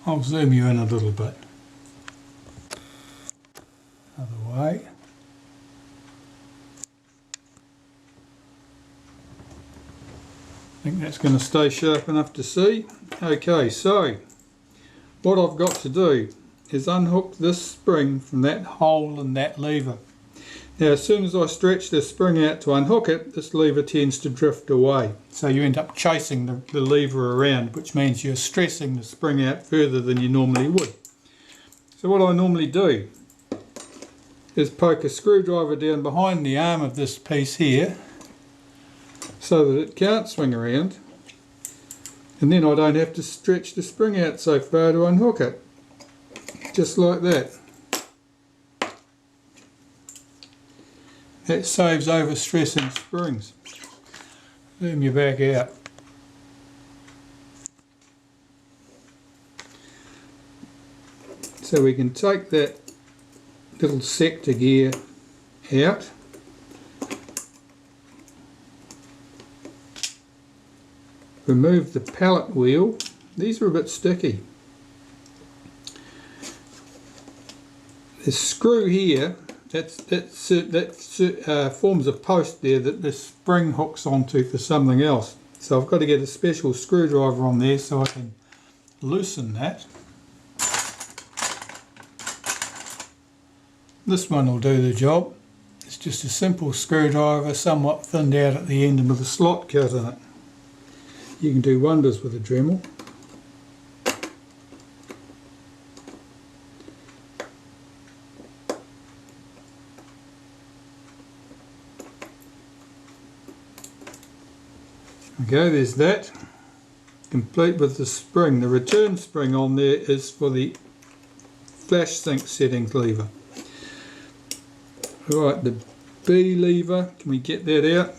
I'll zoom you in a little bit. Other way. I think that's going to stay sharp enough to see. Okay, so what I've got to do is unhook this spring from that hole in that lever. Now as soon as I stretch this spring out to unhook it, this lever tends to drift away. So you end up chasing the lever around, which means you're stressing the spring out further than you normally would. So what I normally do is poke a screwdriver down behind the arm of this piece here so that it can't swing around, and then I don't have to stretch the spring out so far to unhook it. Just like that. That saves overstressing springs. Zoom you back out. So we can take that little sector gear out. Remove the pallet wheel. These are a bit sticky. This screw here, that forms a post there that this spring hooks onto for something else. So I've got to get a special screwdriver on there so I can loosen that. This one will do the job. It's just a simple screwdriver, somewhat thinned out at the end and with a slot cut in it. You can do wonders with a Dremel. Okay, there's that. Complete with the spring. The return spring on there is for the flash sink settings lever. Right, the B lever, can we get that out?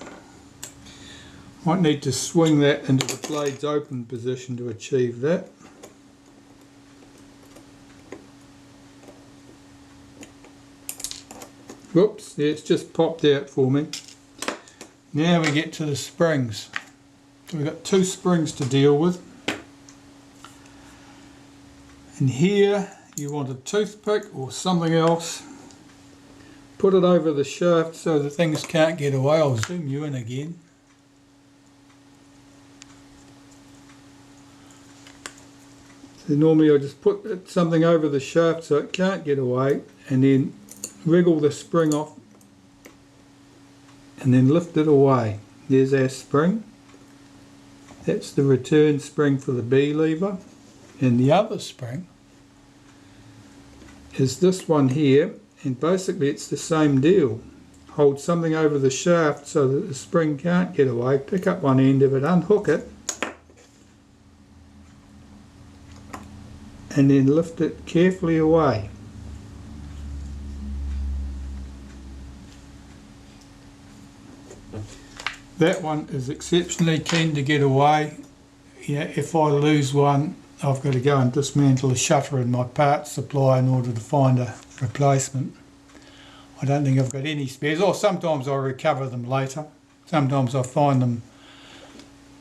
Might need to swing that into the blade's open position to achieve that. Whoops, yeah, it's just popped out for me. Now we get to the springs. So we've got two springs to deal with. And here you want a toothpick or something else. Put it over the shaft so the things can't get away. I'll zoom you in again. So normally I just put something over the shaft so it can't get away, and then wriggle the spring off and then lift it away. There's our spring. That's the return spring for the B lever. And the other spring is this one here, and basically it's the same deal. Hold something over the shaft so that the spring can't get away, pick up one end of it, unhook it, and then lift it carefully away. That one is exceptionally keen to get away. Yeah, if I lose one, I've got to go and dismantle a shutter in my parts supply in order to find a replacement. I don't think I've got any spares, or sometimes I recover them later. Sometimes I find them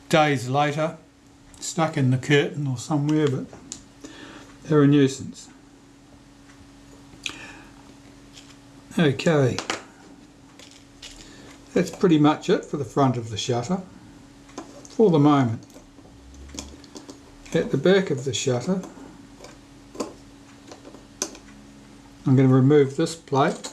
days later, stuck in the curtain or somewhere, but they're a nuisance. Okay, that's pretty much it for the front of the shutter for the moment. At the back of the shutter, I'm going to remove this plate.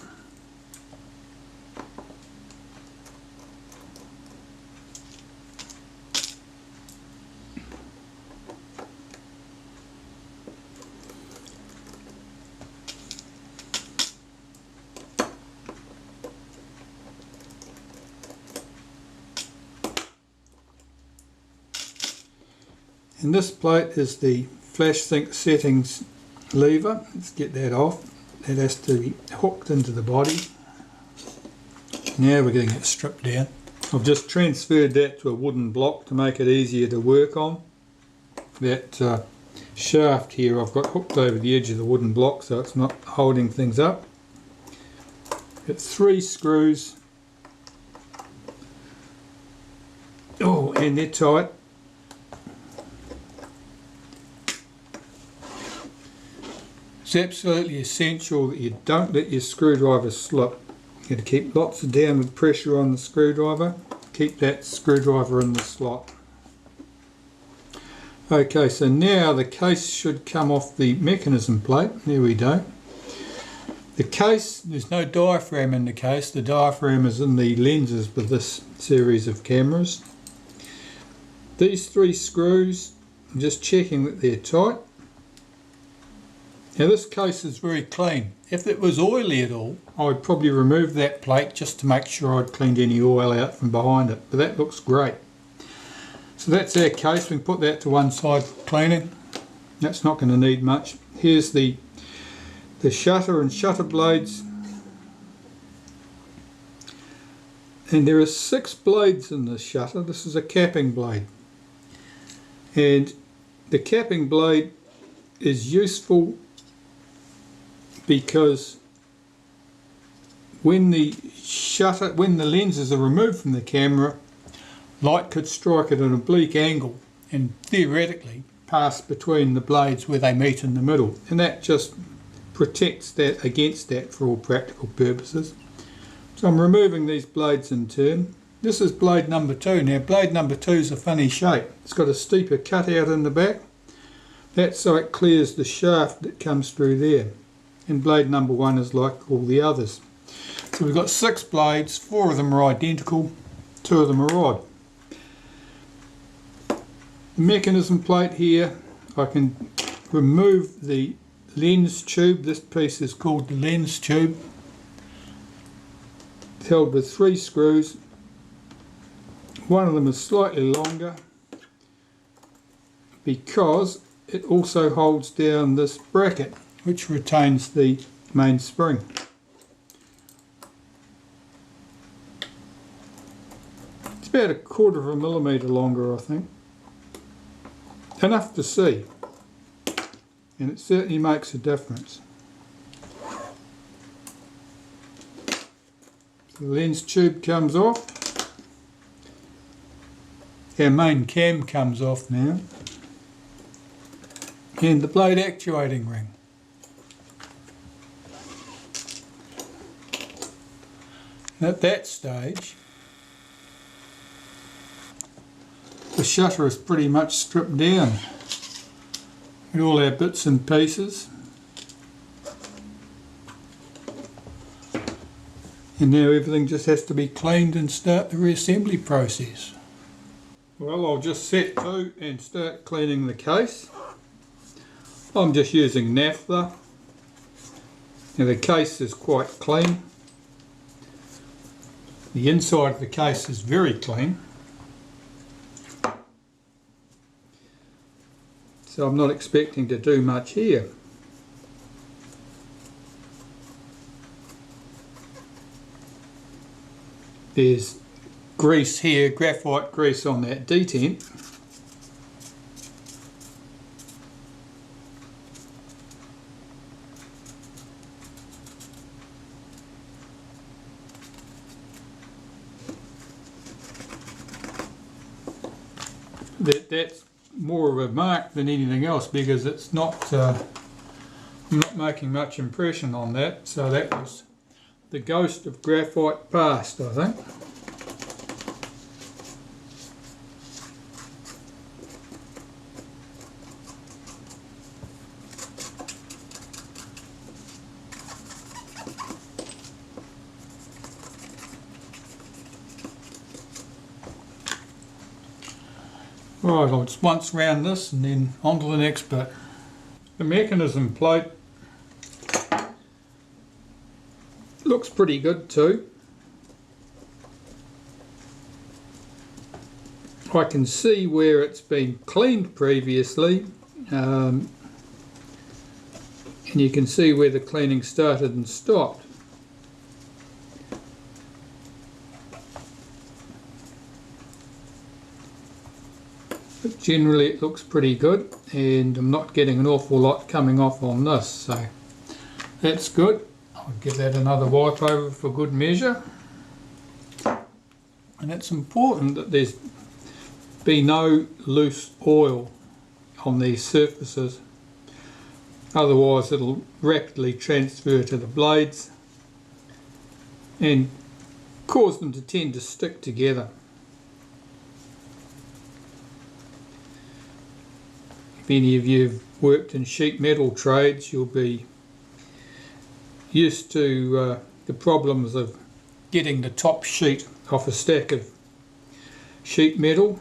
And this plate is the flash sink settings lever. Let's get that off. That has to be hooked into the body. Now we're getting it stripped down. I've just transferred that to a wooden block to make it easier to work on. That shaft here I've got hooked over the edge of the wooden block so it's not holding things up. Got 3 screws. Oh, and they're tight. It's absolutely essential that you don't let your screwdriver slip. You got to keep lots of downward pressure on the screwdriver. Keep that screwdriver in the slot. Okay, so now the case should come off the mechanism plate. There we go. The case, there's no diaphragm in the case. The diaphragm is in the lenses with this series of cameras. These 3 screws, I'm just checking that they're tight. Now this case is very clean. If it was oily at all, I would probably remove that plate just to make sure I'd cleaned any oil out from behind it. But that looks great. So that's our case. We can put that to one side for cleaning. That's not going to need much. Here's the shutter and shutter blades. And there are 6 blades in this shutter. This is a capping blade. And the capping blade is useful because when the lenses are removed from the camera, light could strike at an oblique angle and theoretically pass between the blades where they meet in the middle, and that just protects that against that for all practical purposes. So I'm removing these blades in turn. This is blade number 2. Now blade number 2 is a funny shape. It's got a steeper cutout in the back. That's so it clears the shaft that comes through there. And blade number 1 is like all the others. So we've got 6 blades, 4 of them are identical, 2 of them are odd. The mechanism plate here, I can remove the lens tube. This piece is called the lens tube. It's held with 3 screws. One of them is slightly longer because it also holds down this bracket which retains the main spring. It's about 1/4 millimetre longer, I think. Enough to see, and it certainly makes a difference. So the lens tube comes off. Our main cam comes off now, and the blade actuating ring. At that stage, the shutter is pretty much stripped down with all our bits and pieces. And now everything just has to be cleaned and start the reassembly process. Well, I'll just set to and start cleaning the case. I'm just using Naphtha. Now the case is quite clean. The inside of the case is very clean. So I'm not expecting to do much here. There's grease here, graphite grease on that detent. That's more of a mark than anything else because it's not, I'm not making much impression on that. So that was the ghost of graphite past, I think. Right, I'll just once round this and then on to the next bit. The mechanism plate looks pretty good too. I can see where it's been cleaned previously, and you can see where the cleaning started and stopped. But generally it looks pretty good, and I'm not getting an awful lot coming off on this, so that's good. I'll give that another wipe over for good measure. And it's important that there's be no loose oil on these surfaces. otherwise it'll rapidly transfer to the blades and cause them to tend to stick together. If any of you have worked in sheet metal trades, you'll be used to the problems of getting the top sheet off a stack of sheet metal.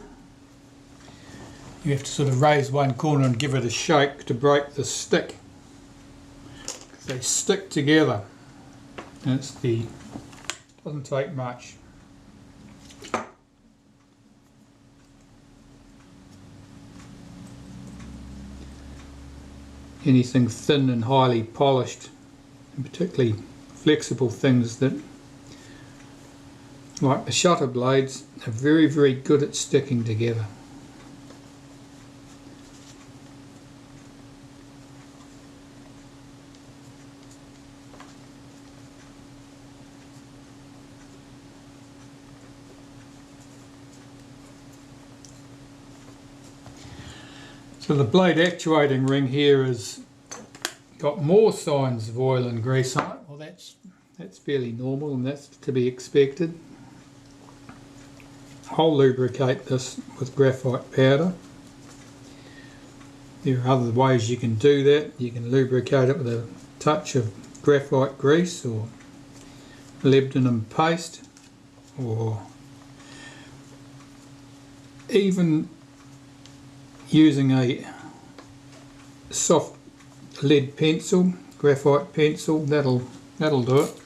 You have to sort of raise one corner and give it a shake to break the stick. They stick together, and doesn't take much. Anything thin and highly polished, and particularly flexible things that, like the shutter blades, are very, very good at sticking together. So the blade actuating ring here has got more signs of oil and grease on it. Well, that's fairly normal, and that's to be expected. I'll lubricate this with graphite powder. There are other ways you can do that. You can lubricate it with a touch of graphite grease or molybdenum paste, or even using a soft lead pencil, graphite pencil, that'll do it.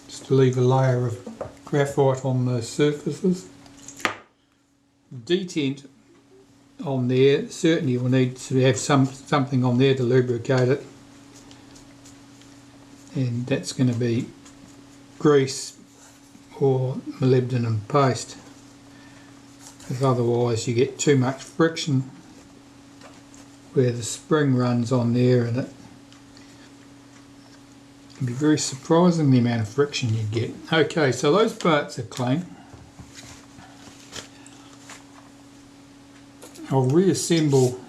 Just to leave a layer of graphite on the surfaces. Detent on there, certainly you'll need to have something on there to lubricate it, and that's going to be grease or molybdenum paste, because otherwise you get too much friction where the spring runs on there, and it can be very surprising the amount of friction you get. Okay, so those parts are clean. I'll reassemble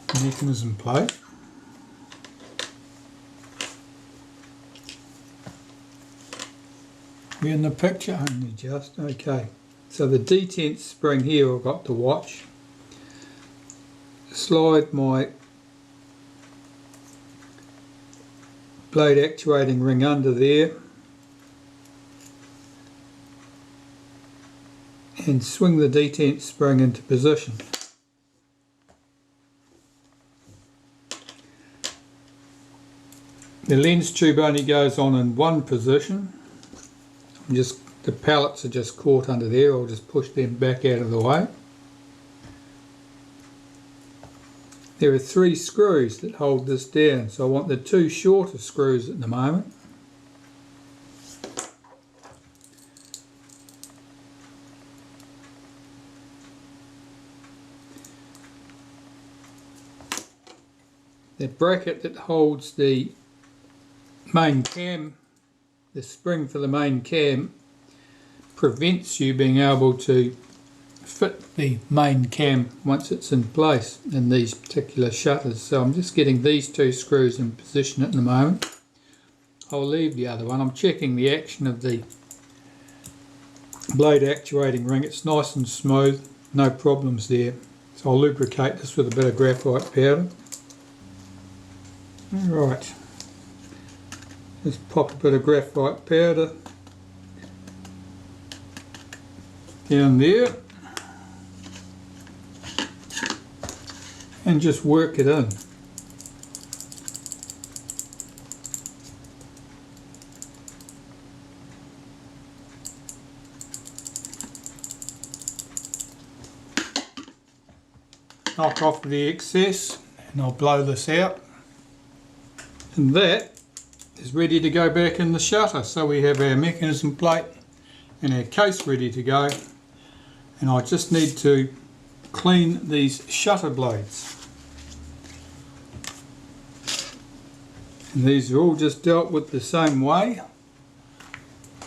the mechanism plate. We're in the picture only just. Okay, so the detent spring here I've got to watch. Slide my blade actuating ring under there and swing the detent spring into position. The lens tube only goes on in one position. The pallets are just caught under there. I'll just push them back out of the way. There are 3 screws that hold this down, so I want the 2 shorter screws at the moment. The bracket that holds the main cam, the spring for the main cam, prevents you being able to fit the main cam once it's in place in these particular shutters. So I'm just getting these 2 screws in position at the moment. I'll leave the other one. I'm checking the action of the blade actuating ring. It's nice and smooth, no problems there. So I'll lubricate this with a bit of graphite powder. Alright, just pop a bit of graphite powder down there and just work it in. Knock off the excess and I'll blow this out. And that is ready to go back in the shutter. So we have our mechanism plate and our case ready to go, and I just need to clean these shutter blades. And these are all just dealt with the same way.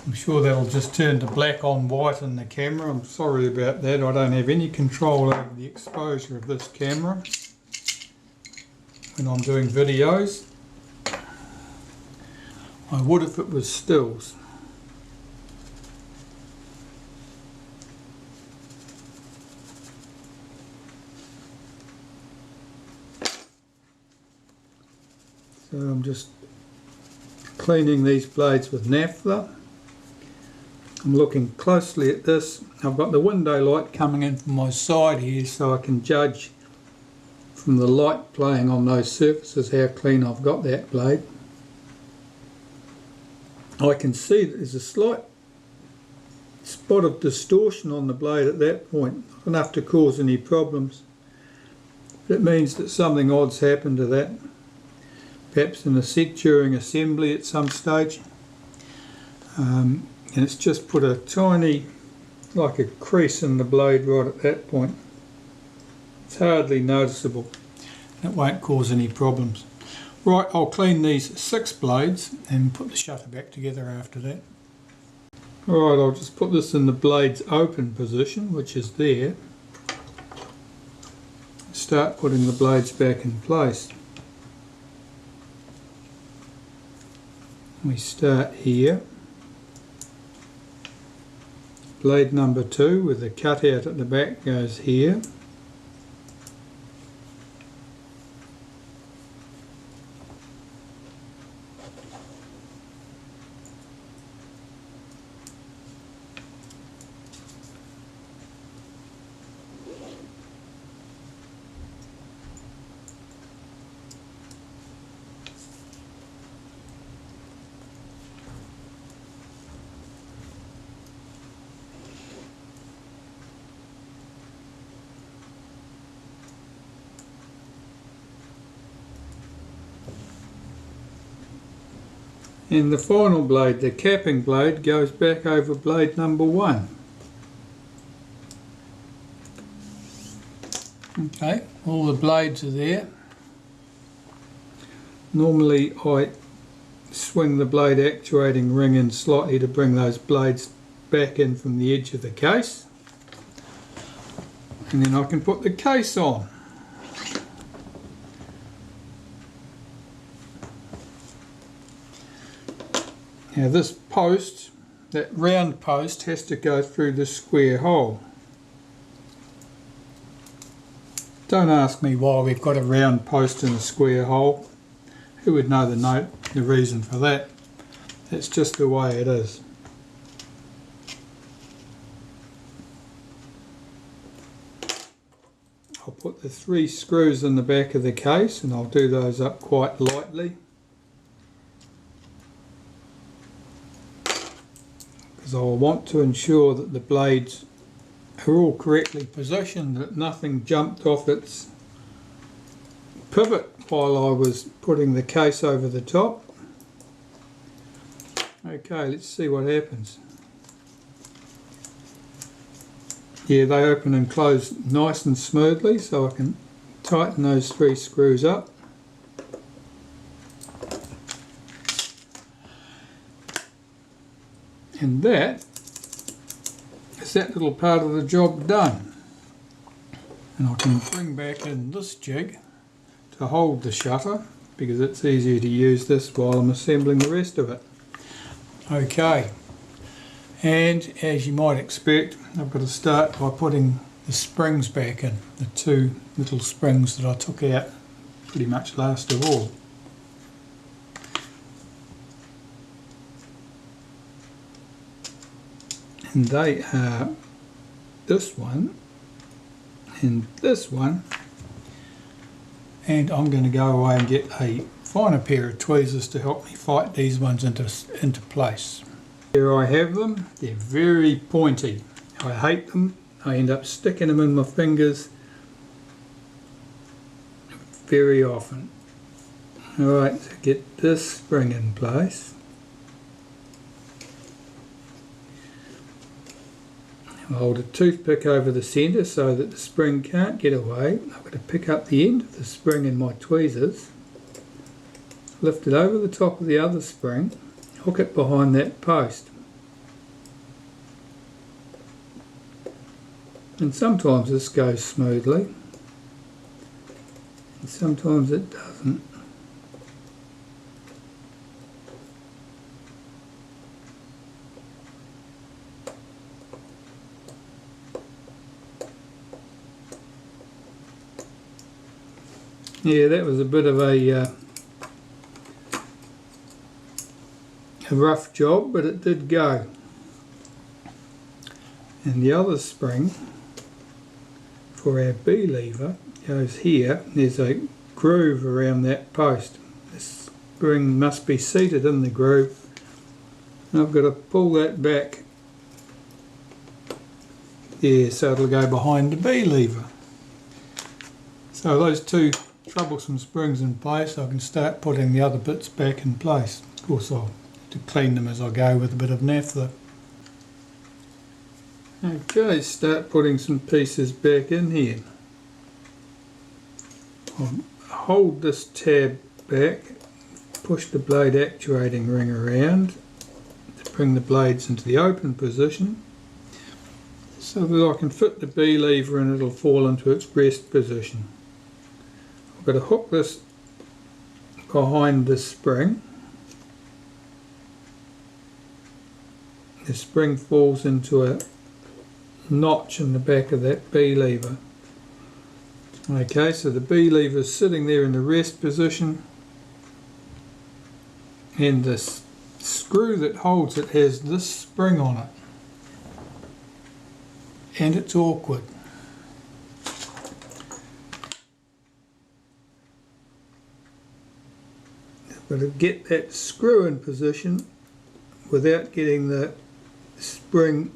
I'm sure that'll just turn to black on white in the camera. I'm sorry about that. I don't have any control over the exposure of this camera. when I'm doing videos. I would if it was stills. So I'm just cleaning these blades with naphtha. I'm looking closely at this. I've got the window light coming in from my side here, so I can judge from the light playing on those surfaces how clean I've got that blade. I can see that there's a slight spot of distortion on the blade at that point, not enough to cause any problems. It means that something odd's happened to that, perhaps in a set during assembly at some stage. And it's just put a tiny, like a crease in the blade right at that point. It's hardly noticeable. It won't cause any problems. Right, I'll clean these 6 blades and put the shutter back together after that. Alright, I'll just put this in the blades open position, which is there. Start putting the blades back in place. We start here. Blade number 2 with the cutout at the back goes here. And the final blade, the capping blade, goes back over blade number 1. Okay, all the blades are there. Normally I swing the blade actuating ring in slightly to bring those blades back in from the edge of the case. And then I can put the case on. Now this post, that round post, has to go through the square hole. Don't ask me why we've got a round post in a square hole. Who would know the reason for that? It's just the way it is. I'll put the 3 screws in the back of the case and I'll do those up quite lightly, because I'll want to ensure that the blades are all correctly positioned, that nothing jumped off its pivot while I was putting the case over the top. Okay, let's see what happens. Yeah, they open and close nice and smoothly, so I can tighten those 3 screws up. And that is that little part of the job done. And I can bring back in this jig to hold the shutter, because it's easier to use this while I'm assembling the rest of it. Okay, and as you might expect, I've got to start by putting the springs back in, the 2 little springs that I took out pretty much last of all. And they are this one and this one, and I'm going to go away and get a finer pair of tweezers to help me fight these ones into place. Here I have them. They're very pointy. I hate them. I end up sticking them in my fingers very often. Alright, so get this spring in place. I'll hold a toothpick over the centre so that the spring can't get away. I've got to pick up the end of the spring in my tweezers, lift it over the top of the other spring, hook it behind that post. And sometimes this goes smoothly, and sometimes it doesn't. Yeah, that was a bit of a rough job, but it did go. And the other spring for our B lever goes here. There's a groove around that post. The spring must be seated in the groove, and I've got to pull that back there so it'll go behind the B lever. So those two troublesome springs in place, I can start putting the other bits back in place. Of course I'll have to clean them as I go with a bit of naphtha. Okay, start putting some pieces back in here. I'll hold this tab back, push the blade actuating ring around to bring the blades into the open position so that I can fit the B lever and it'll fall into its rest position. I've got to hook this behind the spring. The spring falls into a notch in the back of that B lever. Okay, so the B lever is sitting there in the rest position, and the screw that holds it has this spring on it, and it's awkward. But to get that screw in position without getting the spring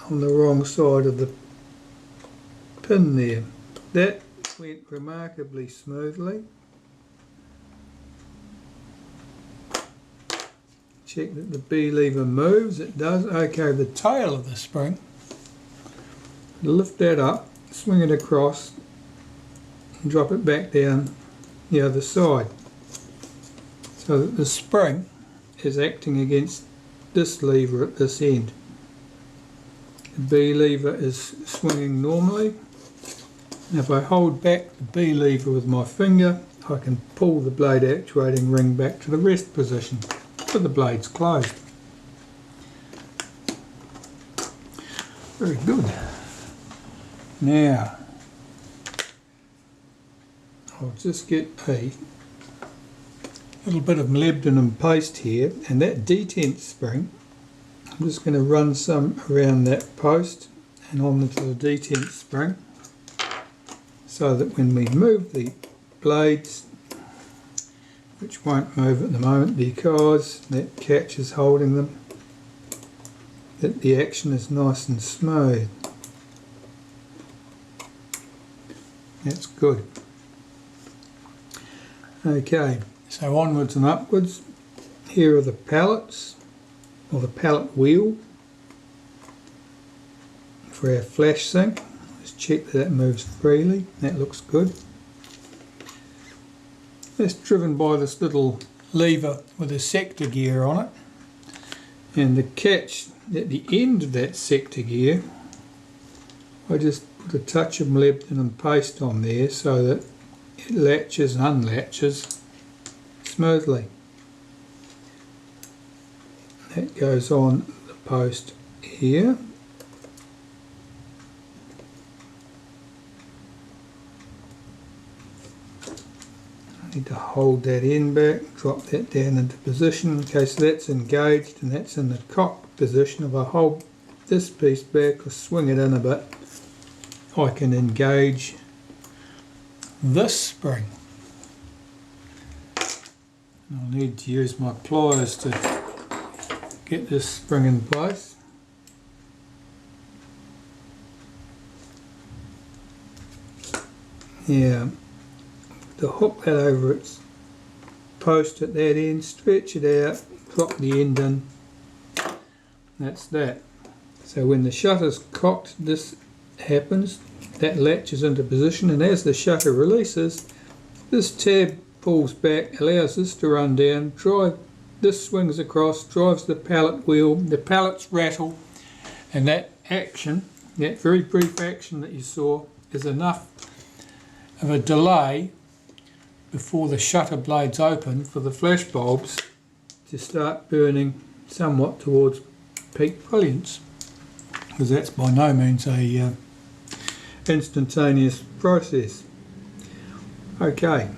on the wrong side of the pin there. That went remarkably smoothly. Check that the B lever moves. It does. Okay, the tail of the spring, lift that up, swing it across and drop it back down the other side so that the spring is acting against this lever at this end. The B lever is swinging normally. If I hold back the B lever with my finger, I can pull the blade actuating ring back to the rest position with the blades closed. Very good. Now, I'll just get a little bit of molybdenum paste here, and that detent spring, I'm just going to run some around that post and onto the detent spring so that when we move the blades, which won't move at the moment because that catch is holding them, that the action is nice and smooth. That's good. Okay, so onwards and upwards. Here are the pallets, or the pallet wheel for our flash sink. Just check that that moves freely. That looks good. That's driven by this little lever with a sector gear on it, and the catch at the end of that sector gear, I just put a touch of molybdenum paste on there so that it latches and unlatches smoothly. That goes on the post here. I need to hold that end back, drop that down into position. Okay, so that's engaged and that's in the cock position. If I hold this piece back or swing it in a bit, I can engage this spring. I'll need to use my pliers to get this spring in place. Yeah, to hook that over its post at that end, stretch it out, drop the end in. That's that. So when the shutter's cocked, this happens, that latches into position, and as the shutter releases, this tab pulls back, allows this to run down, this swings across, drives the pallet wheel, the pallets rattle, and that action, that very brief action that you saw, is enough of a delay before the shutter blades open for the flash bulbs to start burning somewhat towards peak brilliance, because that's by no means a instantaneous process. Okay.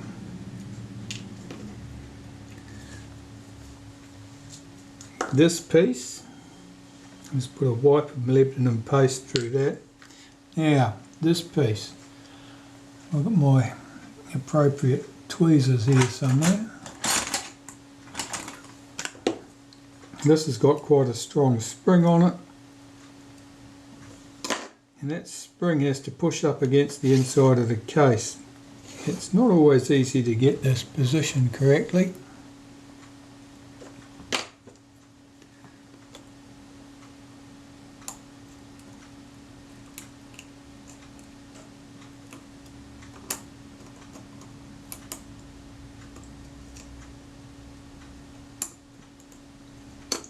This piece, let's put a wipe of molybdenum paste through that. Now, this piece, I've got my appropriate tweezers here somewhere. This has got quite a strong spring on it, and that spring has to push up against the inside of the case. It's not always easy to get this positioned correctly.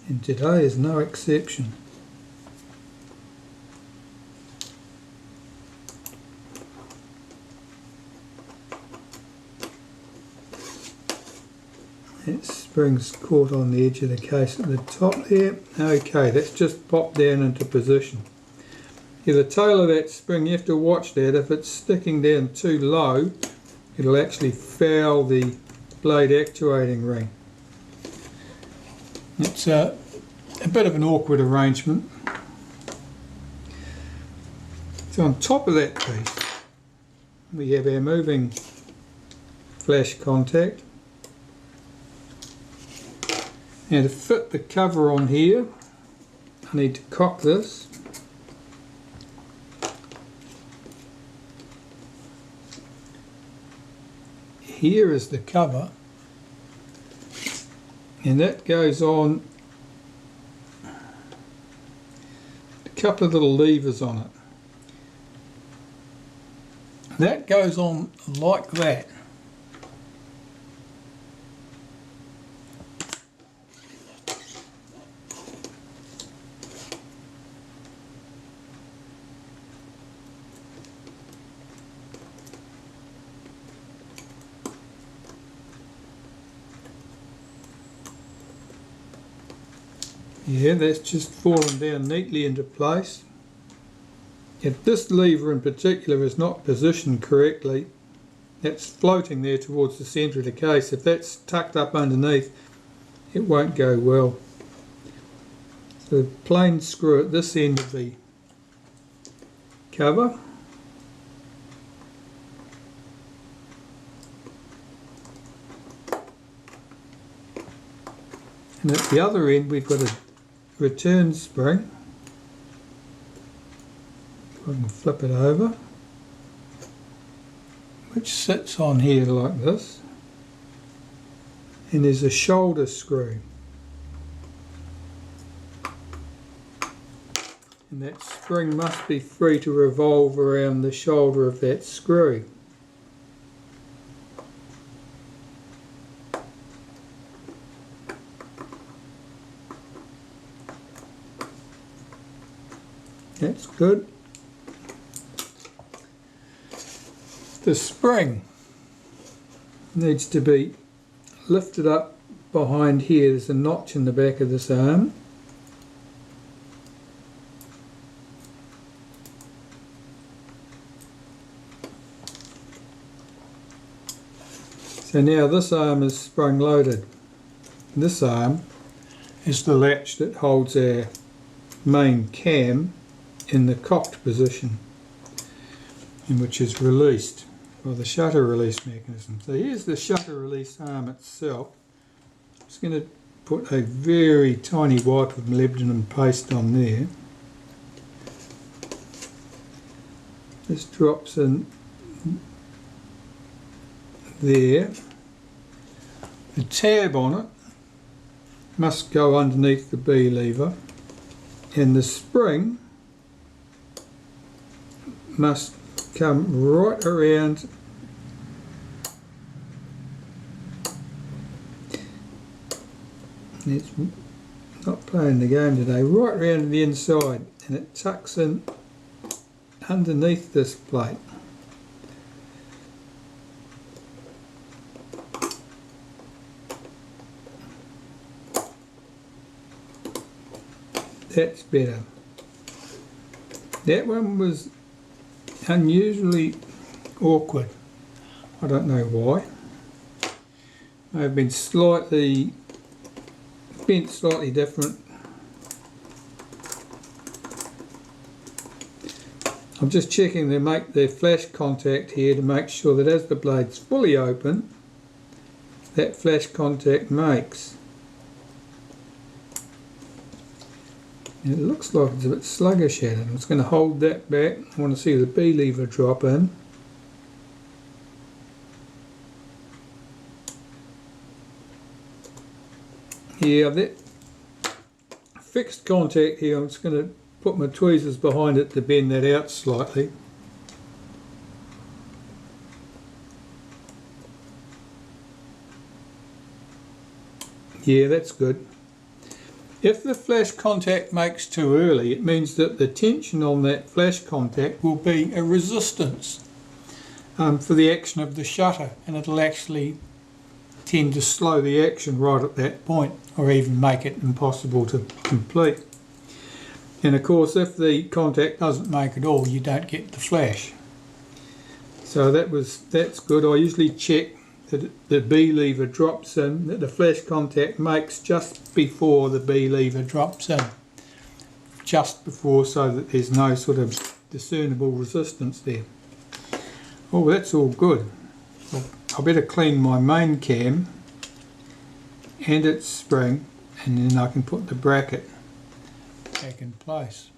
And today is no exception. That spring's caught on the edge of the case at the top there. Okay, that's just popped down into position. Yeah, the tail of that spring, you have to watch that. If it's sticking down too low, it'll actually foul the blade actuating ring. It's a bit of an awkward arrangement. So on top of that piece, we have our moving flash contact. Now to fit the cover on here, I need to cock this. Here is the cover, and that goes on a couple of little levers on it. That goes on like that. Yeah, that's just fallen down neatly into place. If this lever in particular is not positioned correctly, that's floating there towards the centre of the case. If that's tucked up underneath, it won't go well. So the plain screw at this end of the cover. And at the other end we've got a return spring. I can flip it over, which sits on here like this, and there's a shoulder screw, and that spring must be free to revolve around the shoulder of that screw. That's good. The spring needs to be lifted up behind here. There's a notch in the back of this arm. So now this arm is sprung loaded. This arm is the latch that holds our main cam in the cocked position, in which is released by the shutter release mechanism. So here's the shutter release arm itself. I'm just going to put a very tiny wipe of molybdenum paste on there. This drops in there. The tab on it must go underneath the B lever, and the spring must come right around it's not playing the game today, right around the inside, and it tucks in underneath this plate. That's better. That one was unusually awkward. I don't know why. They've been slightly bent, slightly different. I'm just checking to make the flash contact here to make sure that as the blade's fully open, that flash contact makes. And it looks like it's a bit sluggish at it. I'm just going to hold that back. I want to see the B lever drop in. Yeah, that fixed contact here, I'm just going to put my tweezers behind it to bend that out slightly. Yeah, that's good. If the flash contact makes too early, it means that the tension on that flash contact will be a resistance for the action of the shutter, and it'll actually tend to slow the action right at that point, or even make it impossible to complete. And of course, if the contact doesn't make at all, you don't get the flash. So that's good. I usually check that the B lever drops in, that the flash contact makes just before the B lever drops in. Just before, so that there's no sort of discernible resistance there. Oh, that's all good. Well, I better clean my main cam and its spring, and then I can put the bracket back in place.